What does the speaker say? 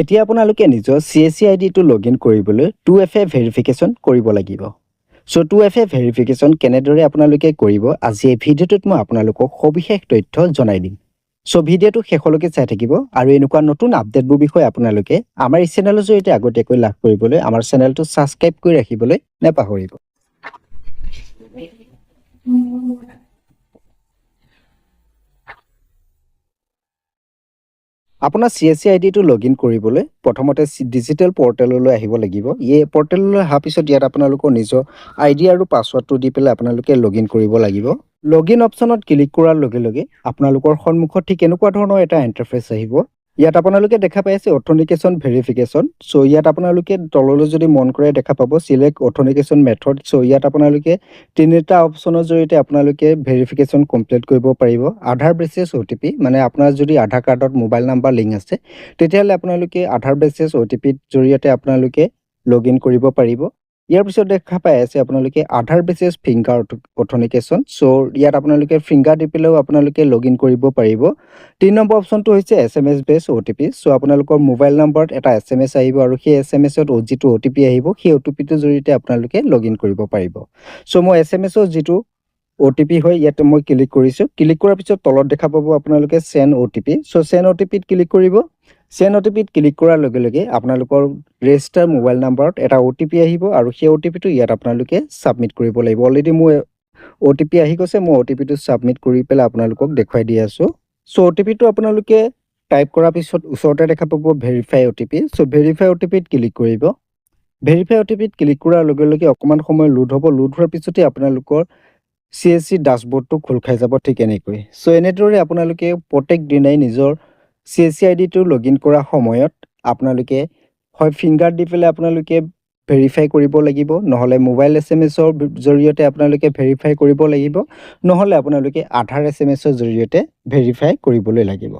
এতিয়া আপোনালোকে নিজৰ CSC আইডিটো লগইন কৰিবলৈ 2FA ভেৰিফিকেশ্যন কৰিব লাগিব। সো 2FA ভেৰিফিকেশ্যন কেনেদৰে আপোনালোকে কৰিব আজি এই ভিডিঅ'টোত মই আপোনালোকক সবিশেষ তথ্য জনাই দিম। সো ভিডিঅ'টো শেষলৈকে চাই থাকিব আৰু এনেকুৱা নতুন আপডেটবোৰ বিষয়ে আপোনালোকে আমাৰ এই চেনেলৰ জৰিয়তে আগতীয়াকৈ লাভ কৰিবলৈ আমাৰ চেনেলটো সাবস্ক্ৰাইব কৰি ৰাখিবলৈ নাপাহৰিব। আপোনাৰ CSC আইডিটো লগইন কৰিবলৈ প্ৰথমতে ডিজিটেল পৰ্টেললৈ আহিব লাগিব। এই পৰ্টেললৈ অহাৰ পিছত ইয়াত আপোনালোকৰ নিজৰ আইডি আৰু পাছৱৰ্ডটো দি পেলাই আপোনালোকে লগইন কৰিব লাগিব। লগইন অপশ্যনত ক্লিক কৰাৰ লগে লগে আপোনালোকৰ সন্মুখত ঠিক এনেকুৱা ধৰণৰ এটা ইণ্টাৰফেচ আহিব। ইয়াত আপোনালোকে দেখা পাইছে অথেন্টিকেশ্যন ভেৰিফিকেশ্যন। সো ইয়াত আপোনালোকে তললৈ যদি মন কৰে দেখা পাব সিলেক্ট অথেন্টিকেশ্যন মেথড। সো ইয়াত আপোনালোকে তিনিটা অপশ্যনৰ জৰিয়তে আপোনালোকে ভেৰিফিকেশ্যন কমপ্লিট কৰিব পাৰিব। আধাৰ বেচিছ OTP, মানে আপোনাৰ যদি আধাৰ কাৰ্ডত মোবাইল নাম্বাৰ লিংক আছে তেতিয়াহ'লে আপোনালোকে আধাৰ বেচিছ OTPৰ জৰিয়তে আপোনালোকে লগইন কৰিব পাৰিব। ইয়াৰ পিছত দেখা পাই আছে আপোনালোকে আধাৰ বেচিছ ফিংগাৰ অথেন্টিকেশ্যন। সো ইয়াত আপোনালোকে ফিংগাৰ দি পেলাইও আপোনালোকে লগইন কৰিব পাৰিব। 3 নম্বৰ অপশ্যনটো হৈছে SMS বেছ OTP। সো আপোনালোকৰ মোবাইল নাম্বাৰত এটা SMS আহিব আৰু সেই SMSত যিটো OTP আহিব সেই OTPটোৰ জৰিয়তে আপোনালোকে লগইন কৰিব পাৰিব। সো মই SMSৰ যিটো OTP হয় ইয়াত মই ক্লিক কৰিছোঁ। ক্লিক কৰাৰ পিছত তলত দেখা পাব আপোনালোকে সেন্ড OTP। সো সেন্ড OTPত ক্লিক কৰিব। সেন্ড OTPত ক্লিক কৰাৰ লগে লগে আপোনালোকৰ ৰেজিষ্টাৰ মোবাইল নাম্বাৰত এটা OTP আহিব আৰু সেই OTPটো ইয়াত আপোনালোকে সাবমিট কৰিব লাগিব। অলৰেডি মোৰ OTP আহি গৈছে, মই OTPটো সাবমিট কৰি পেলাই আপোনালোকক দেখুৱাই দি আছোঁ। সো OTPটো আপোনালোকে টাইপ কৰাৰ পিছত ওচৰতে দেখা পাব ভেৰিফাই OTP। সো ভেৰিফাই OTPত ক্লিক কৰিব। ভেৰিফাই OTPত ক্লিক কৰাৰ লগে লগে অকণমান সময় লোড হ'ব। লোড হোৱাৰ পিছতে আপোনালোকৰ CSC ডাছবৰ্ডটো খোল খাই যাব ঠিক এনেকৈ। সো এনেদৰে আপোনালোকে প্ৰত্যেক দিনাই নিজৰ CSC আইডিটো লগইন কৰাৰ সময়ত আপোনালোকে হয় ফিংগাৰ দি পেলাই আপোনালোকে ভেৰিফাই কৰিব লাগিব, নহ'লে মোবাইল SMSৰ জৰিয়তে আপোনালোকে ভেৰিফাই কৰিব লাগিব, নহ'লে আপোনালোকে আধাৰ SMSৰ জৰিয়তে ভেৰিফাই কৰিবলৈ লাগিব।